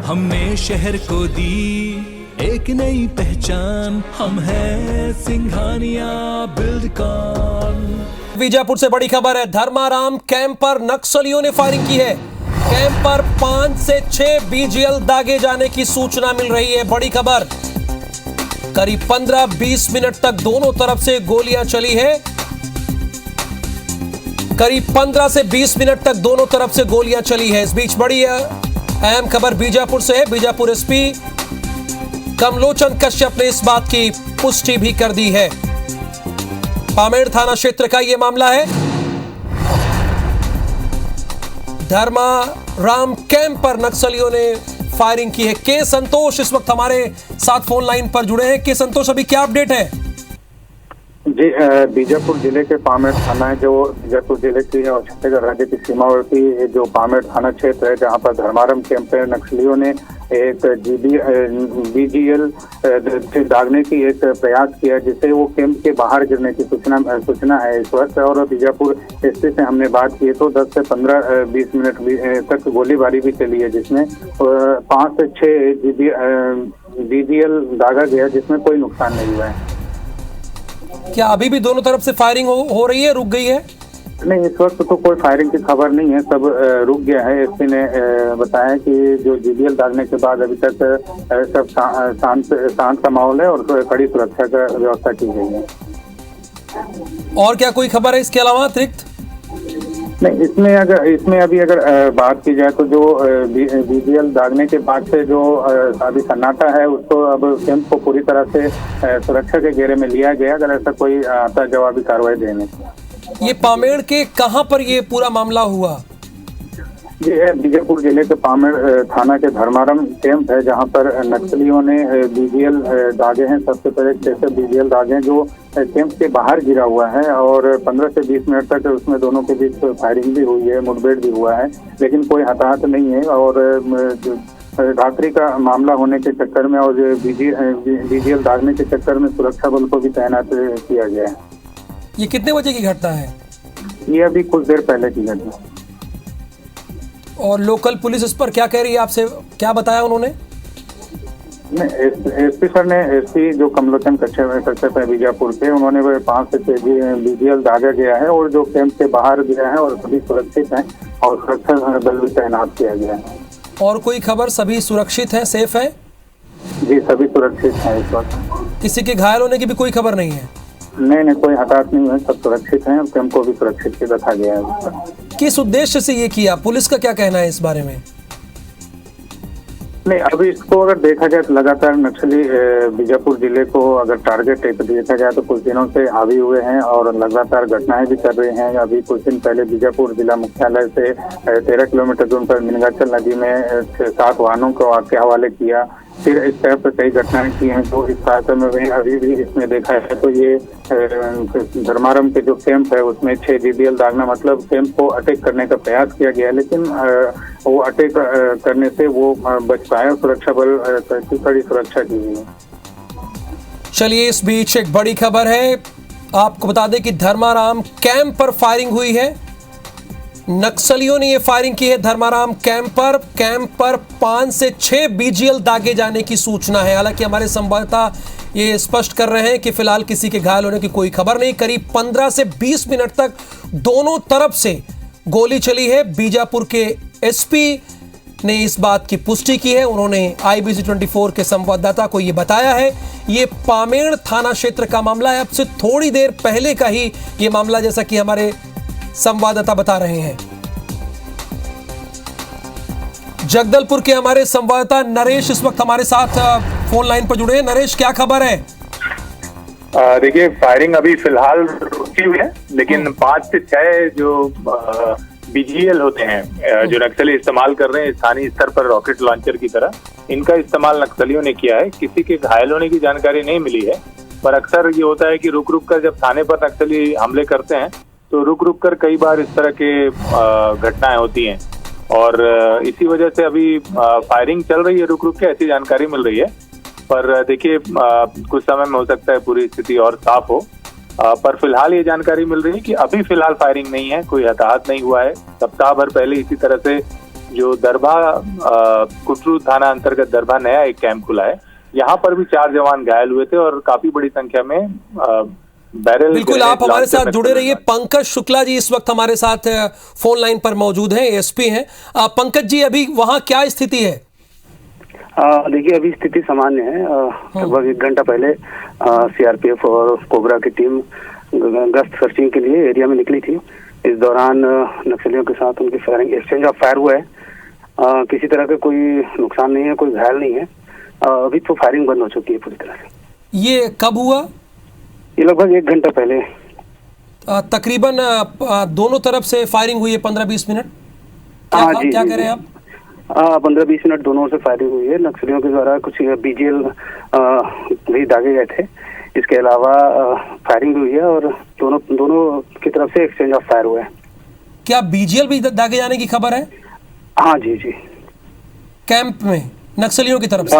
हमने शहर को दी एक नई पहचान, हम हैं सिंघानिया बिल्डकॉन। बीजापुर से बड़ी खबर है। धर्माराम कैंप पर नक्सलियों ने फायरिंग की है। कैंप पर 5 से 6 बीजीएल दागे जाने की सूचना मिल रही है। बड़ी खबर, करीब 15-20 मिनट तक दोनों तरफ से गोलियां चली है। करीब 15 से 20 मिनट तक दोनों तरफ से गोलियां चली है। इस बीच बड़ी अहम खबर बीजापुर से है। बीजापुर एसपी कमलोचन कश्यप ने इस बात की पुष्टि भी कर दी है। पामेड़ थाना क्षेत्र का यह मामला है। धर्माराम कैंप पर नक्सलियों ने फायरिंग की है। के संतोष इस वक्त हमारे साथ फोन लाइन पर जुड़े हैं। के संतोष, अभी क्या अपडेट है? जी, बीजापुर जिले के पामेड़ थाना है, जो बीजापुर जिले की और छत्तीसगढ़ राज्य की सीमावर्ती जो पामेड़ थाना क्षेत्र है, जहां पर धर्माराम कैंप पे नक्सलियों ने एक बीजीएल दागने की एक प्रयास किया, जिससे वो कैंप के बाहर गिरने की सूचना है इस वक्त। और बीजापुर एसपी से हमने बात की तो 10 से 15-20 मिनट तक गोलीबारी भी चली है, जिसमें 5 से 6 बीजीएल दागा गया, जिसमें कोई नुकसान नहीं हुआ है। क्या अभी भी दोनों तरफ से फायरिंग हो रही है, रुक गई है? नहीं, इस वक्त तो कोई फायरिंग की खबर नहीं है, सब रुक गया है। एसपी ने बताया कि जो जीबीएल दागने के बाद अभी तक सब शांत का माहौल है और कड़ी सुरक्षा का व्यवस्था की गई है। और क्या कोई खबर है इसके अलावा अतिरिक्त? नहीं, इसमें अभी अगर बात की जाए तो जो बीजीएल दागने के बाद से जो अभी सन्नाटा है, उसको अब कैंप को पूरी तरह से सुरक्षा के घेरे में लिया गया, अगर ऐसा कोई आता जवाबी कार्रवाई देने। ये पामेड़ के कहां पर ये पूरा मामला हुआ? ये बीजापुर जिले के पामेड़ थाना के धर्माराम कैंप है, जहां पर नक्सलियों ने बीजीएल दागे हैं। सबसे पहले 6 बीजीएल दागे हैं, जो कैंप के बाहर गिरा हुआ है, और 15 से 20 मिनट तक उसमें दोनों के बीच फायरिंग भी हुई है, मुठभेड़ भी हुआ है, लेकिन कोई हताहत नहीं है। और रात्रि का मामला होने के चक्कर में और बीजीएल दागने के चक्कर में सुरक्षा बल को भी तैनात किया गया है। ये कितने बजे की घटना है? ये अभी कुछ देर पहले की घटना। और लोकल पुलिस इस पर क्या कह रही है? आपसे क्या बताया उन्होंने? एसपी सर ने, एसपी जो कमलोचन कश्यप है बीजापुर के, उन्होंने 5 से 6 बीजीएल दागा गया है और जो कैंप के बाहर गया है और सभी सुरक्षित हैं और सुरक्षा बल भी तैनात किया गया है। और कोई खबर? सभी सुरक्षित हैं, सेफ हैं? जी, सभी सुरक्षित हैं इस वक्त। किसी के घायल होने की भी कोई खबर नहीं है? नहीं, कोई हताहत नहीं है, सब सुरक्षित हैं। कैंप को भी सुरक्षित रखा गया है। किस उद्देश्य से ये किया? पुलिस का क्या कहना है इस बारे में? नहीं, अभी इसको अगर देखा जाए तो लगातार नक्सली बीजापुर जिले को अगर टारगेट देखा जाए तो कुछ दिनों से हावी हुए हैं और लगातार घटनाएं भी कर रहे हैं। अभी कुछ दिन पहले बीजापुर जिला मुख्यालय से 13 किलोमीटर दूर पर मिनगाचल नदी में 7 वाहनों को आग के हवाले किया। फिर इस तरह पर कई घटनाएं की हैं जो इस साथ में अभी भी इसमें देखा है तो ये धर्माराम के जो कैंप है उसमें 6 जीबीएल दागना, मतलब कैंप को अटैक करने का प्रयास किया गया, लेकिन वो अटैक करने से वो बच पाया। सुरक्षा बल की कड़ी सुरक्षा की गई है। चलिए, इस बीच एक बड़ी खबर है। आपको बता दें कि धर्माराम कैंप पर फायरिंग हुई है। नक्सलियों ने यह फायरिंग की है धर्माराम कैंप पर 5 से 6 बीजीएल दागे जाने की सूचना है। हालांकि हमारे संवाददाता ये स्पष्ट कर रहे हैं कि फिलहाल किसी के घायल होने की कोई खबर नहीं। करीब 15 से 20 मिनट तक दोनों तरफ से गोली चली है। बीजापुर के एसपी ने इस बात की पुष्टि की है। उन्होंने IBC 24 के संवाददाता को यह बताया है। ये पामेड़ थाना क्षेत्र का मामला है। अब से थोड़ी देर पहले का ही ये मामला, जैसा कि हमारे संवाददाता बता रहे हैं। जगदलपुर के हमारे संवाददाता नरेश इस वक्त हमारे साथ फोन लाइन पर जुड़े हैं। नरेश, क्या खबर है? देखिए, फायरिंग अभी फिलहाल रुकी हुई है, लेकिन 5 से 6 जो बीजीएल होते हैं जो नक्सली इस्तेमाल कर रहे हैं स्थानीय स्तर पर रॉकेट लॉन्चर की तरह, इनका इस्तेमाल नक्सलियों ने किया है। किसी के घायल होने की जानकारी नहीं मिली है, पर अक्सर ये होता है कि रुक रुक कर जब थाने पर नक्सली हमले करते हैं तो रुक रुक कर कई बार इस तरह के घटनाएं होती हैं, और इसी वजह से अभी फायरिंग चल रही है रुक रुक के, ऐसी जानकारी मिल रही है। पर देखिए, कुछ समय में हो सकता है पूरी स्थिति और साफ हो, पर फिलहाल ये जानकारी मिल रही है कि अभी फिलहाल फायरिंग नहीं है, कोई हताहत नहीं हुआ है। सप्ताह भर पहले इसी तरह से जो दरभा कुटरू थाना अंतर्गत दरभा नया एक कैंप खुला है, यहाँ पर भी 4 जवान घायल हुए थे और काफी बड़ी संख्या में बैरल। बिल्कुल, आप हमारे साथ जुड़े रहिए। पंकज शुक्ला जी इस वक्त हमारे साथ फोन लाइन पर मौजूद हैं, एएसपी हैं। पंकज जी, अभी वहां क्या स्थिति है? देखिए, अभी स्थिति सामान्य है। लगभग 1 घंटा पहले सीआरपीएफ और कोबरा की टीम गश्त सर्चिंग के लिए एरिया में निकली थी। इस दौरान नक्सलियों के साथ उनकी फायरिंग, एक्सचेंज ऑफ फायर हुआ है। किसी तरह का कोई नुकसान नहीं है, कोई घायल नहीं है। अभी तो फायरिंग बंद हो चुकी है पूरी तरह से। ये कब हुआ? ये लगभग 1 घंटा पहले। तकरीबन दोनों तरफ से फायरिंग हुई है 15-20 मिनट। क्या कह रहे हैं आप? 15-20 मिनट दोनों से फायरिंग हुई है। नक्सलियों के द्वारा कुछ बीजीएल भी दागे गए थे। इसके अलावा फायरिंग भी हुई है और दोनों की तरफ से एक्सचेंज ऑफ फायर हुआ है। क्या बीजीएल भी दागे जाने की खबर है? हाँ जी। कैंप में नक्सलियों की तरफ से?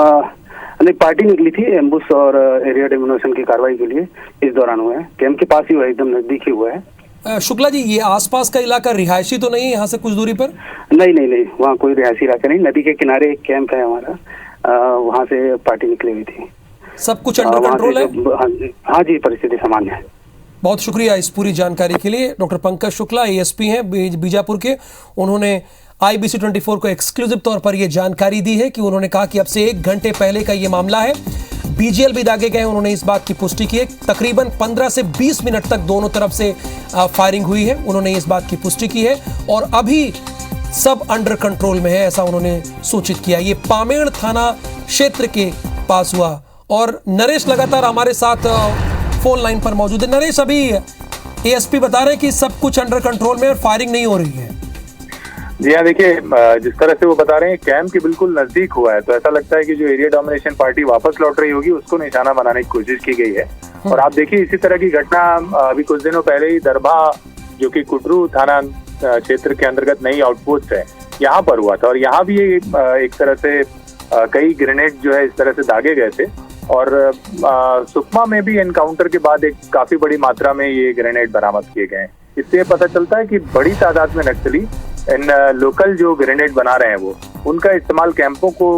नहीं, पार्टी निकली थी एम्बुश और एरिया डिमोनेशन की कार्रवाई के लिए। इस दौरान हुआ है, कैंप के पास ही हुआ है, एकदम नजदीक ही हुआ है। शुक्ला जी, ये आसपास का इलाका रिहायशी तो नहीं है यहाँ से कुछ दूरी पर? नहीं, वहाँ कोई रिहायशी इलाका नहीं। नदी के किनारे एक कैंप है हमारा, वहाँ से पार्टी निकली हुई थी। सब कुछ अंडर कंट्रोल है? हाँ जी, परिस्थिति सामान्य है। बहुत शुक्रिया इस पूरी जानकारी के लिए। डॉक्टर पंकज शुक्ला एएसपी हैं बीजापुर के। उन्होंने IBC 24 को एक्सक्लूसिव तौर पर यह जानकारी दी है कि उन्होंने कहा कि अब से 1 घंटे पहले का ये मामला है। बीजीएल भी दागे गए। उन्होंने इस बात की पुष्टि की है। तकरीबन 15 से 20 मिनट तक दोनों तरफ से फायरिंग हुई है। उन्होंने इस बात की पुष्टि की है और अभी सब अंडर कंट्रोल में है, ऐसा उन्होंने सूचित किया। ये पामेड़ थाना क्षेत्र के पास हुआ। और नरेश लगातार हमारे साथ फोन लाइन पर मौजूद है। नरेश, अभी एएसपी बता रहे हैं कि सब कुछ अंडर कंट्रोल में और फायरिंग नहीं हो रही है। जी हाँ, देखिए, जिस तरह से वो बता रहे हैं कैंप के बिल्कुल नजदीक हुआ है, तो ऐसा लगता है कि जो एरिया डोमिनेशन पार्टी वापस लौट रही होगी उसको निशाना बनाने की कोशिश की गई है। और आप देखिए, इसी तरह की घटना अभी कुछ दिनों पहले ही दरभा, जो कि कुटरू थाना क्षेत्र के अंतर्गत नई आउटपोस्ट है, यहाँ पर हुआ था। और यहाँ भी एक तरह से कई ग्रेनेड जो है इस तरह से दागे गए थे। और सुकमा में भी एनकाउंटर के बाद एक काफी बड़ी मात्रा में ये ग्रेनेड बरामद किए गए हैं। इससे पता चलता है कि बड़ी तादाद में नक्सली इन लोकल जो ग्रेनेड बना रहे हैं वो उनका इस्तेमाल कैंपों को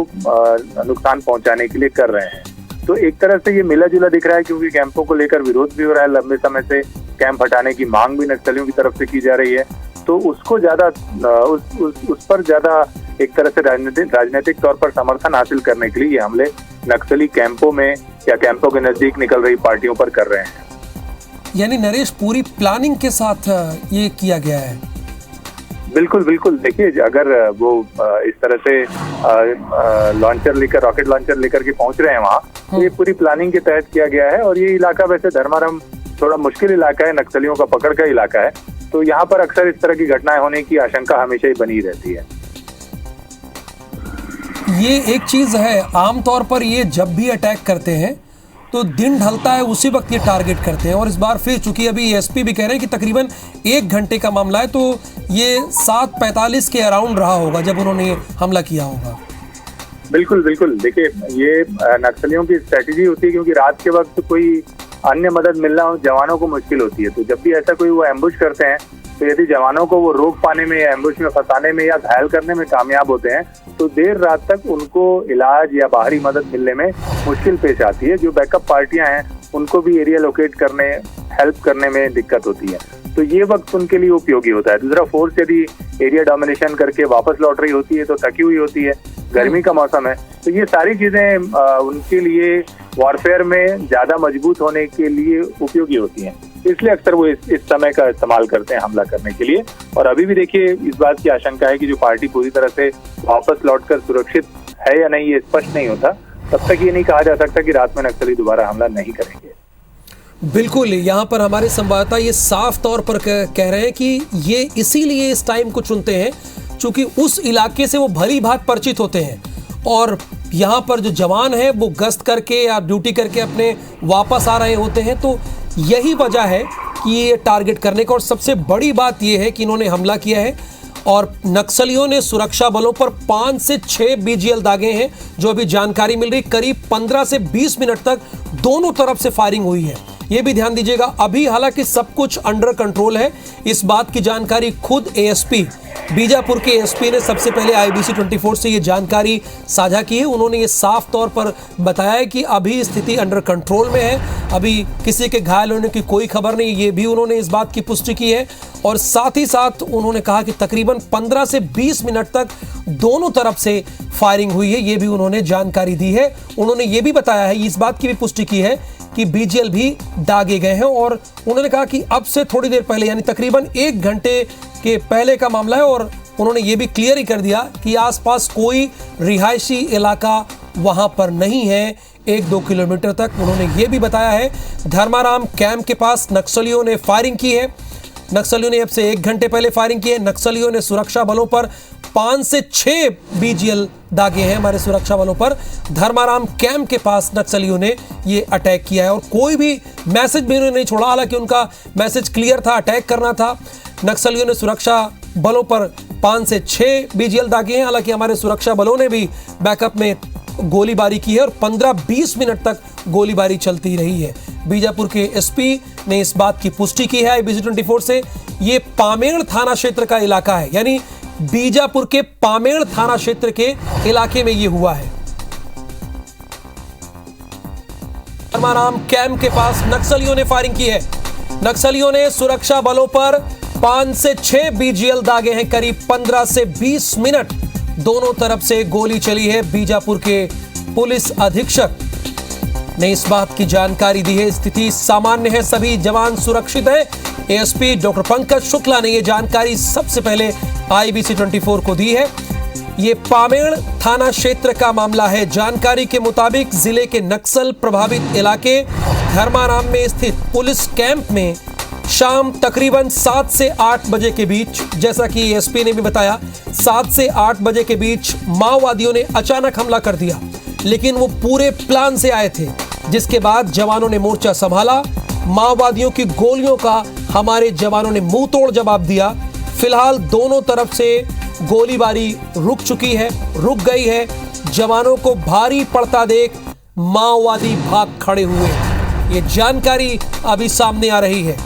नुकसान पहुंचाने के लिए कर रहे हैं। तो एक तरह से ये मिला जुला दिख रहा है, क्योंकि कैंपों को लेकर विरोध भी हो रहा है। लंबे समय से कैंप हटाने की मांग भी नक्सलियों की तरफ से की जा रही है। तो उसको ज्यादा उस पर ज्यादा एक तरह से राजनीतिक तौर पर समर्थन हासिल करने के लिए ये हमले नक्सली कैंपों में या कैंपों के नजदीक निकल रही पार्टियों पर कर रहे हैं। यानी नरेश, पूरी प्लानिंग के साथ ये किया गया है? बिल्कुल। देखिए, अगर वो इस तरह से लॉन्चर लेकर, रॉकेट लॉन्चर लेकर के पहुंच रहे हैं वहाँ, तो ये पूरी प्लानिंग के तहत किया गया है। और ये इलाका वैसे धर्माराम थोड़ा मुश्किल इलाका है, नक्सलियों का पकड़ का इलाका है। तो यहाँ पर अक्सर इस तरह की घटनाएं होने की आशंका हमेशा ही बनी रहती है। ये एक चीज है, आमतौर पर ये जब भी अटैक करते हैं तो दिन ढलता है उसी वक्त ये टारगेट करते हैं। और इस बार फिर, चूंकि अभी एएसपी भी कह रहे हैं कि तकरीबन 1 घंटे का मामला है, तो ये 7:45 के अराउंड रहा होगा जब उन्होंने हमला किया होगा। बिल्कुल। देखिए, ये नक्सलियों की स्ट्रेटेजी होती है, क्योंकि रात के वक्त कोई अन्य मदद मिलना जवानों को मुश्किल होती है। तो जब भी ऐसा कोई वो एम्बुश करते हैं, तो यदि जवानों को वो रोक पाने में या एम्बुश में फंसाने में या घायल करने में कामयाब होते हैं, तो देर रात तक उनको इलाज या बाहरी मदद मिलने में मुश्किल पेश आती है। जो बैकअप पार्टियां हैं उनको भी एरिया लोकेट करने, हेल्प करने में दिक्कत होती है। तो ये वक्त उनके लिए उपयोगी होता है। दूसरा, फोर्स यदि एरिया डोमिनेशन करके वापस लौट रही होती है तो थकी हुई होती है, गर्मी का मौसम है, तो ये सारी चीजें उनके लिए वॉरफेयर में ज्यादा मजबूत होने के लिए उपयोगी होती हैं। इसलिए अक्सर वो इस समय का इस्तेमाल करते हैं हमला करने के लिए। और अभी भी देखिए, इस बात की आशंका है कि जो पार्टी पूरी तरह से वापस लौटकर सुरक्षित है या नहीं, ये स्पष्ट नहीं होता। तब तक ये नहीं कहा जा सकता कि रात में नक्सली दोबारा हमला नहीं करेंगे। बिल्कुल, यहाँ पर हमारे संवाददाता ये साफ तौर पर कह रहे हैं कि ये इसीलिए इस टाइम को चुनते हैं क्योंकि उस इलाके से वो भली भांति परिचित होते हैं। और यहाँ पर जो जवान हैं वो गश्त करके या ड्यूटी करके अपने वापस आ रहे होते हैं। तो यही वजह है कि ये टारगेट करने का। और सबसे बड़ी बात ये है कि इन्होंने हमला किया है और नक्सलियों ने सुरक्षा बलों पर 5 से 6 बीजीएल दागे हैं। जो अभी जानकारी मिल रही, करीब 15 से 20 मिनट तक दोनों तरफ से फायरिंग हुई है। ये भी ध्यान दीजिएगा। अभी हालांकि सब कुछ अंडर कंट्रोल है। इस बात की जानकारी खुद एएसपी बीजापुर के एएसपी ने सबसे पहले IBC 24 से ये जानकारी साझा की है। उन्होंने ये साफ तौर पर बताया है कि अभी स्थिति अंडर कंट्रोल में है, अभी किसी के घायल होने की कोई खबर नहीं, ये भी उन्होंने इस बात की पुष्टि की है। और साथ ही साथ उन्होंने कहा कि तकरीबन 15 से 20 मिनट तक दोनों तरफ से फायरिंग हुई है, ये भी उन्होंने जानकारी दी है। उन्होंने ये भी बताया है, इस बात की भी पुष्टि की है कि BGL भी दागे गए हैं। और उन्होंने कहा कि अब से थोड़ी देर पहले यानी तकरीबन 1 घंटे के पहले का मामला है। और उन्होंने ये भी क्लियर ही कर दिया कि आसपास कोई रिहायशी इलाका वहां पर नहीं है 1-2 किलोमीटर तक। उन्होंने ये भी बताया है धर्माराम कैंप के पास नक्सलियों ने फायरिंग की है। नक्सलियों ने अब से 1 घंटे पहले फायरिंग की है। नक्सलियों ने सुरक्षा बलों पर 5 से 6 BGL दागे हैं हमारे सुरक्षा बलों पर। धर्माराम कैंप के पास नक्सलियों ने ये अटैक किया है और कोई भी मैसेज भी उन्होंने नहीं छोड़ा। हालांकि उनका मैसेज क्लियर था, अटैक करना था। नक्सलियों ने सुरक्षा बलों पर 5 से 6 BGL दागे हैं। हालांकि हमारे सुरक्षा बलों ने भी बैकअप में गोलीबारी की है और 15-20 मिनट तक गोलीबारी चलती रही है। बीजापुर के एसपी ने इस बात की पुष्टि की है IBC 24 से। ये पामेड़ थाना क्षेत्र का इलाका है, यानी बीजापुर के पामेड़ थाना क्षेत्र के इलाके में ये हुआ है। धर्माराम कैंप के पास नक्सलियों ने फायरिंग की है। नक्सलियों ने सुरक्षा बलों पर 5 से 6 BGL दागे हैं। करीब 15 से 20 मिनट दोनों तरफ से गोली चली है। बीजापुर के पुलिस अधीक्षक ने इस बात की जानकारी दी है। स्थिति सामान्य है, सभी जवान सुरक्षित हैं। एएसपी डॉक्टर पंकज शुक्ला ने यह जानकारी सबसे पहले IBC 24 को दी है। ये पामेड़ थाना क्षेत्र का मामला है। जानकारी के मुताबिक जिले के नक्सल प्रभावित इलाके धर्माराम में स्थित पुलिस कैंप में शाम तकरीबन 7 से 8 बजे के बीच, जैसा कि एएसपी ने भी बताया, 7 से 8 बजे के बीच माओवादियों ने अचानक हमला कर दिया। लेकिन वो पूरे प्लान से आए थे, जिसके बाद जवानों ने मोर्चा संभाला। माओवादियों की गोलियों का हमारे जवानों ने मुंह तोड़ जवाब दिया। फिलहाल दोनों तरफ से गोलीबारी रुक चुकी है, रुक गई है। जवानों को भारी पड़ता देख माओवादी भाग खड़े हुए। ये जानकारी अभी सामने आ रही है।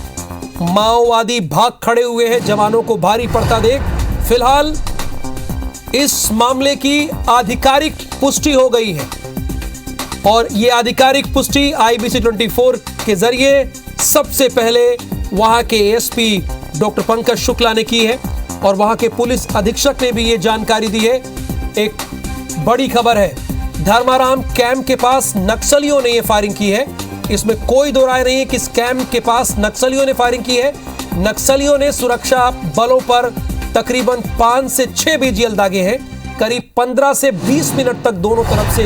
माओवादी भाग खड़े हुए हैं जवानों को भारी पड़ता देख। फिलहाल इस मामले की आधिकारिक पुष्टि हो गई है और यह आधिकारिक पुष्टि IBC 24 के जरिए सबसे पहले वहां के एएसपी डॉक्टर पंकज शुक्ला ने की है और वहां के पुलिस अधीक्षक ने भी यह जानकारी दी है। एक बड़ी खबर है, धर्माराम कैंप के पास नक्सलियों ने यह फायरिंग की है। इसमें कोई दो राय नहीं है कि इस कैंप के पास नक्सलियों ने फायरिंग की है। नक्सलियों ने सुरक्षा बलों पर तकरीबन 5 से 6 BGL दागे हैं। करीब 15 से 20 मिनट तक दोनों तरफ से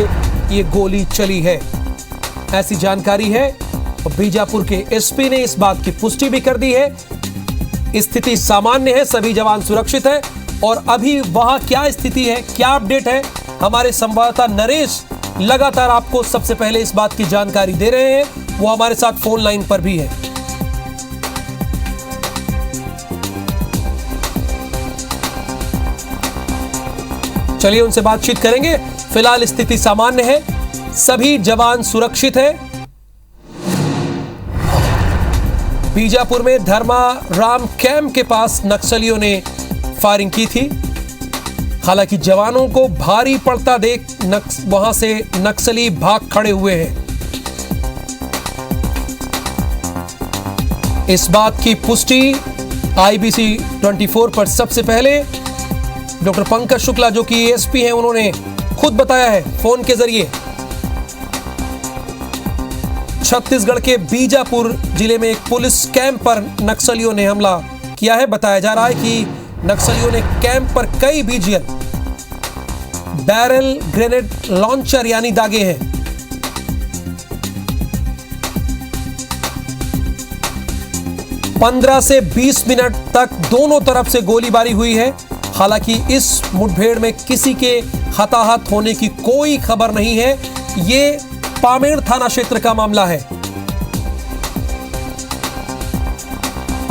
ये गोली चली है, ऐसी जानकारी है। और बीजापुर के एसपी ने इस बात की पुष्टि भी कर दी है। स्थिति सामान्य है, सभी जवान सुरक्षित हैं। और अभी वहां क्या स्थिति है, क्या अपडेट है, हमारे संवाददाता नरेश लगातार आपको सबसे पहले इस बात की जानकारी दे रहे हैं। वो हमारे साथ फोन लाइन पर भी है। चलिए उनसे बातचीत करेंगे। फिलहाल स्थिति सामान्य है, सभी जवान सुरक्षित हैं। बीजापुर में धर्माराम कैंप के पास नक्सलियों ने फायरिंग की थी। हालांकि जवानों को भारी पड़ता देख वहां से नक्सली भाग खड़े हुए हैं। इस बात की पुष्टि IBC 24 पर सबसे पहले डॉक्टर पंकज शुक्ला, जो कि एएसपी हैं, उन्होंने खुद बताया है फोन के जरिए। छत्तीसगढ़ के बीजापुर जिले में एक पुलिस कैंप पर नक्सलियों ने हमला किया है। बताया जा रहा है कि नक्सलियों ने कैंप पर कई BGL बैरल ग्रेनेड लॉन्चर यानी दागे हैं। पंद्रह से 20 मिनट तक दोनों तरफ से गोलीबारी हुई है। हालांकि इस मुठभेड़ में किसी के हताहत होने की कोई खबर नहीं है। ये पामेड़ थाना क्षेत्र का मामला है।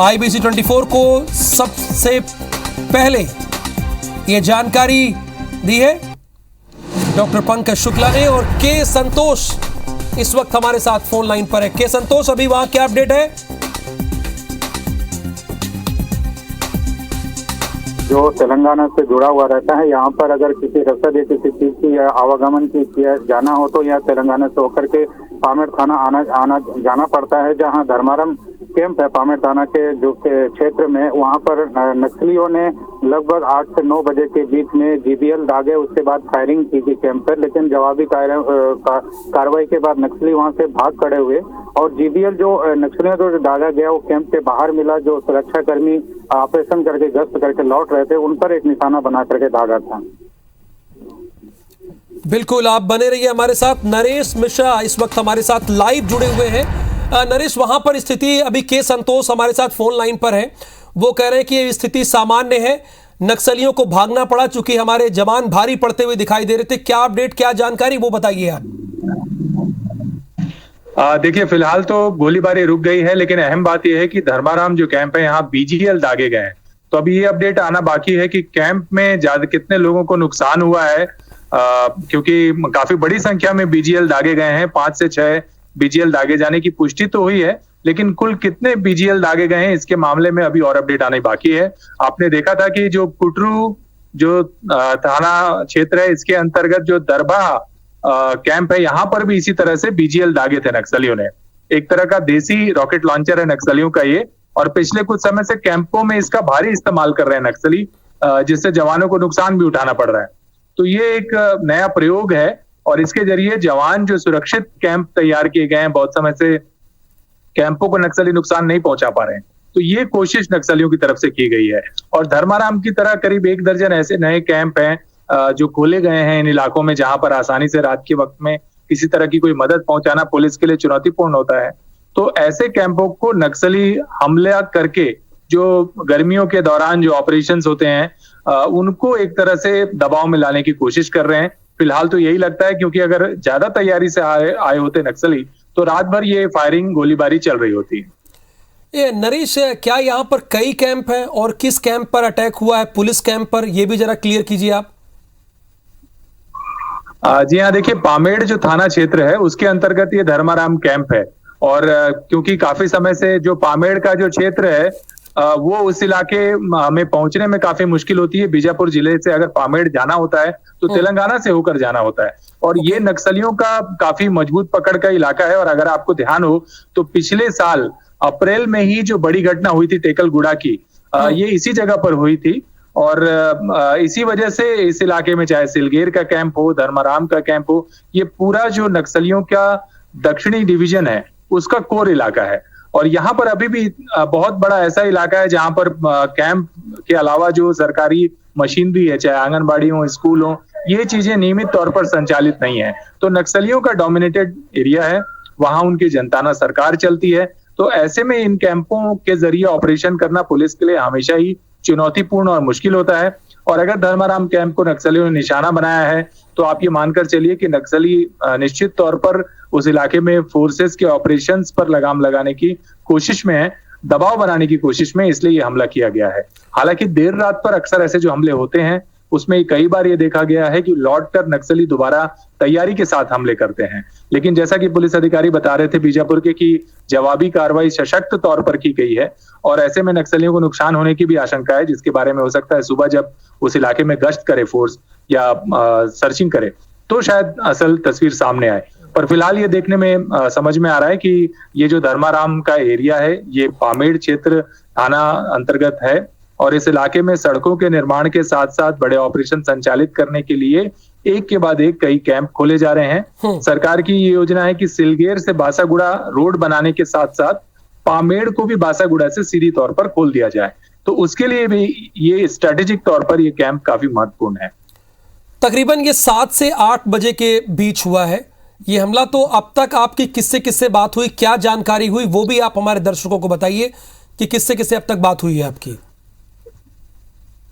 IBC 24 को सबसे पहले यह जानकारी दी है डॉक्टर पंकज शुक्ला ने और के संतोष इस वक्त हमारे साथ फोन लाइन पर है। के संतोष, अभी वहां क्या अपडेट है? जो तेलंगाना से जुड़ा हुआ रहता है, यहाँ पर अगर किसी रसद या किसी चीज की या आवागमन की जाना हो तो यहाँ तेलंगाना से होकर के पामेड़ थाना आना जाना पड़ता है, जहाँ धर्माराम कैंप है पामेड़ थाना के जो क्षेत्र में। वहाँ पर नक्सलियों ने लगभग 8 से 9 बजे के बीच में जीबीएल दागे, उसके बाद फायरिंग की थी कैंप पर, लेकिन जवाबी कार्रवाई के बाद नक्सली वहाँ से भाग खड़े हुए और जीबीएल जो नक्सलियों को दागा गया वो कैंप के बाहर मिला। जो सुरक्षा कर्मी ऑपरेशन करके गश्त करके लौट रहे थे, उन पर एक निशाना बना करके दागा था। बिल्कुल, आप बने रहिए हमारे साथ। नरेश मिश्रा इस वक्त हमारे साथ लाइव जुड़े हुए हैं। नरेश, वहां पर स्थिति अभी के संतोष हमारे साथ फोन लाइन पर है, वो कह रहे हैं कि ये स्थिति सामान्य है, नक्सलियों को भागना पड़ा चूंकि हमारे जवान भारी पड़ते हुए दिखाई दे रहे थे। क्या अपडेट, क्या जानकारी, वो बताइए आप। देखिए, फिलहाल तो गोलीबारी रुक गई है, लेकिन अहम बात यह है कि धर्माराम जो कैंप है यहाँ बीजीएल दागे गए हैं। तो अभी ये अपडेट आना बाकी है कि कैंप में ज्यादा कितने लोगों को नुकसान हुआ है, क्योंकि काफी बड़ी संख्या में बीजीएल दागे गए हैं। 5 से 6 बीजीएल दागे जाने की पुष्टि तो हुई है, लेकिन कुल कितने बीजीएल दागे गए हैं इसके मामले में अभी और अपडेट आने बाकी है। आपने देखा था कि जो कुटरू जो थाना क्षेत्र है, इसके अंतर्गत जो दरबा कैंप है, यहाँ पर भी इसी तरह से बीजीएल दागे थे नक्सलियों ने। एक तरह का देसी रॉकेट लॉन्चर है नक्सलियों का ये, और पिछले कुछ समय से कैंपों में इसका भारी इस्तेमाल कर रहे हैं नक्सली, जिससे जवानों को नुकसान भी उठाना पड़ रहा है। तो ये एक नया प्रयोग है और इसके जरिए जवान जो सुरक्षित कैंप तैयार किए गए हैं, बहुत समय से कैंपों को नक्सली नुकसान नहीं पहुंचा पा रहे हैं, तो ये कोशिश नक्सलियों की तरफ से की गई है। और धर्माराम की तरह करीब 1 दर्जन ऐसे नए कैंप हैं जो खोले गए हैं इन इलाकों में, जहां पर आसानी से रात के वक्त में किसी तरह की कोई मदद पहुंचाना पुलिस के लिए चुनौतीपूर्ण होता है। तो ऐसे कैंपों को नक्सली हमला करके जो गर्मियों के दौरान जो ऑपरेशंस होते हैं, उनको एक तरह से दबाव में लाने की कोशिश कर रहे हैं। फिलहाल तो यही लगता है, क्योंकि अगर ज्यादा तैयारी से आए होते नक्सली तो रात भर ये फायरिंग गोलीबारी चल रही होती। ये नरेश, क्या यहाँ पर कई कैंप हैं और किस कैंप पर अटैक हुआ है, पुलिस कैंप पर, ये भी जरा क्लियर कीजिए आप। जी हाँ, देखिए, पामेड़ जो थाना क्षेत्र है उसके अंतर्गत ये धर्माराम कैंप है, और क्योंकि काफी समय से जो पामेड़ का जो क्षेत्र है वो उस इलाके में पहुंचने में काफी मुश्किल होती है। बीजापुर जिले से अगर पामेड़ जाना होता है तो तेलंगाना से होकर जाना होता है, और ये नक्सलियों का काफी मजबूत पकड़ का इलाका है। और अगर आपको ध्यान हो तो पिछले साल अप्रैल में ही जो बड़ी घटना हुई थी टेकलगुड़ा की, ये इसी जगह पर हुई थी। और इसी वजह से इस इलाके में चाहे सिलगेर का कैंप हो, धर्माराम का कैंप हो, ये पूरा जो नक्सलियों का दक्षिणी डिवीजन है उसका कोर इलाका है। और यहाँ पर अभी भी बहुत बड़ा ऐसा इलाका है जहां पर कैंप के अलावा जो सरकारी मशीनरी है, चाहे आंगनबाड़ी हो, स्कूल हो, ये चीजें नियमित तौर पर संचालित नहीं है। तो नक्सलियों का डोमिनेटेड एरिया है, वहां उनकी जनताना सरकार चलती है। तो ऐसे में इन कैंपों के जरिए ऑपरेशन करना पुलिस के लिए हमेशा ही चुनौतीपूर्ण और मुश्किल होता है। और अगर धर्माराम कैंप को नक्सलियों ने निशाना बनाया है तो आप ये मानकर चलिए कि नक्सली निश्चित तौर पर उस इलाके में फोर्सेस के ऑपरेशंस पर लगाम लगाने की कोशिश में है, दबाव बनाने की कोशिश में, इसलिए ये हमला किया गया है। हालांकि देर रात पर अक्सर ऐसे जो हमले होते हैं उसमें कई बार ये देखा गया है कि लौटकर नक्सली दोबारा तैयारी के साथ हमले करते हैं। लेकिन जैसा कि पुलिस अधिकारी बता रहे थे बीजापुर के कि जवाबी कार्रवाई सशक्त तौर पर की गई है, और ऐसे में नक्सलियों को नुकसान होने की भी आशंका है, जिसके बारे में हो सकता है सुबह जब उस इलाके में गश्त करे फोर्स या सर्चिंग करे तो शायद असल तस्वीर सामने आए। पर फिलहाल ये देखने में समझ में आ रहा है कि ये जो धर्माराम का एरिया है ये पामेड़ क्षेत्र थाना अंतर्गत है, और इस इलाके में सड़कों के निर्माण के साथ साथ बड़े ऑपरेशन संचालित करने के लिए एक के बाद एक कई कैंप खोले जा रहे हैं। सरकार की ये योजना है कि सिलगेर से बासागुड़ा रोड बनाने के साथ साथ पामेड़ को भी बासागुड़ा से सीधी तौर पर खोल दिया जाए। तो उसके लिए भी ये स्ट्रेटेजिक तौर पर ये कैंप काफी महत्वपूर्ण है। तकरीबन ये 7 से 8 बजे के बीच हुआ है ये हमला। तो अब तक आपकी किससे किससे बात हुई, क्या जानकारी हुई, वो भी आप हमारे दर्शकों को बताइए कि किससे किससे अब तक बात हुई है आपकी।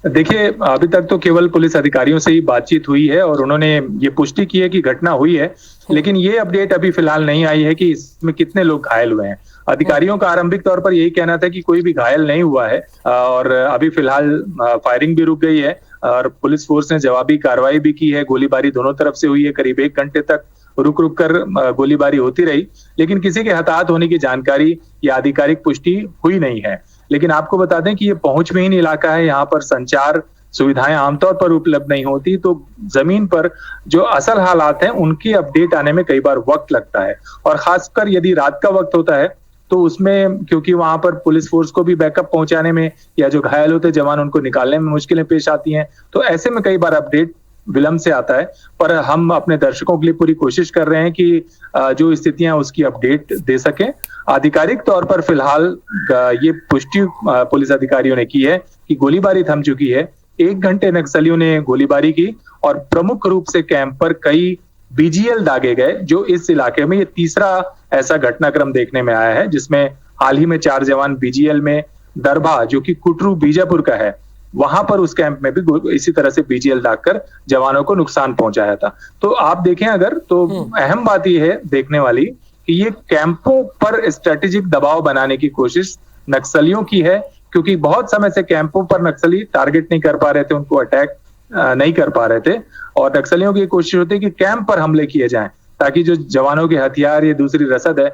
देखिए, अभी तक तो केवल पुलिस अधिकारियों से ही बातचीत हुई है और उन्होंने ये पुष्टि की है कि घटना हुई है, लेकिन ये अपडेट अभी फिलहाल नहीं आई है कि इसमें कितने लोग घायल हुए हैं। अधिकारियों का आरंभिक तौर पर यही कहना था कि कोई भी घायल नहीं हुआ है, और अभी फिलहाल फायरिंग भी रुक गई है। और पुलिस फोर्स ने जवाबी कार्रवाई भी की है। गोलीबारी दोनों तरफ से हुई है, करीब 1 घंटे तक रुक रुक कर गोलीबारी होती रही, लेकिन किसी के हताहत होने की जानकारी या आधिकारिक पुष्टि हुई नहीं है। लेकिन आपको बता दें कि ये पहुंचविहीन इलाका है, यहाँ पर संचार सुविधाएं आमतौर पर उपलब्ध नहीं होती, तो जमीन पर जो असल हालात हैं उनकी अपडेट आने में कई बार वक्त लगता है। और खासकर यदि रात का वक्त होता है तो उसमें, क्योंकि वहां पर पुलिस फोर्स को भी बैकअप पहुंचाने में या जो घायल होते जवान उनको निकालने में मुश्किलें पेश आती हैं, तो ऐसे में कई बार अपडेट विलंब से आता है। पर हम अपने दर्शकों के लिए पूरी कोशिश कर रहे हैं कि जो स्थितियां उसकी अपडेट दे सकें। आधिकारिक तौर पर फिलहाल ये पुष्टि पुलिस अधिकारियों ने की है कि गोलीबारी थम चुकी है। 1 घंटे नक्सलियों ने गोलीबारी की और प्रमुख रूप से कैंप पर कई बीजीएल दागे गए, जो इस इलाके में ये तीसरा ऐसा घटनाक्रम देखने में आया है, जिसमें हाल ही में 4 जवान बीजीएल में दरभा, जो कि कुटरू बीजापुर का है, वहां पर उस कैंप में भी इसी तरह से बीजीएल दागकर जवानों को नुकसान पहुंचाया था। तो आप देखें अगर, तो अहम बात यह है देखने वाली कि ये कैंपों पर स्ट्रेटेजिक दबाव बनाने की कोशिश नक्सलियों की है, क्योंकि बहुत समय से कैंपों पर नक्सली टारगेट नहीं कर पा रहे थे, उनको अटैक नहीं कर पा रहे थे। और नक्सलियों की कोशिश होती है कि कैंप पर हमले किए जाएं, ताकि जो जवानों के हथियार या दूसरी रसद है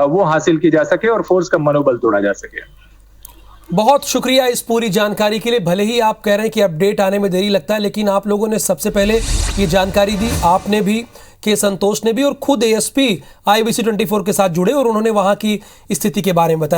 वो हासिल की जा सके और फोर्स का मनोबल तोड़ा जा सके। बहुत शुक्रिया इस पूरी जानकारी के लिए। भले ही आप कह रहे हैं कि अपडेट आने में देरी लगता है, लेकिन आप लोगों ने सबसे पहले ये जानकारी दी, आपने भी, के संतोष ने भी, और खुद एएसपी IBC 24 के साथ जुड़े और उन्होंने वहां की स्थिति के बारे में बताया।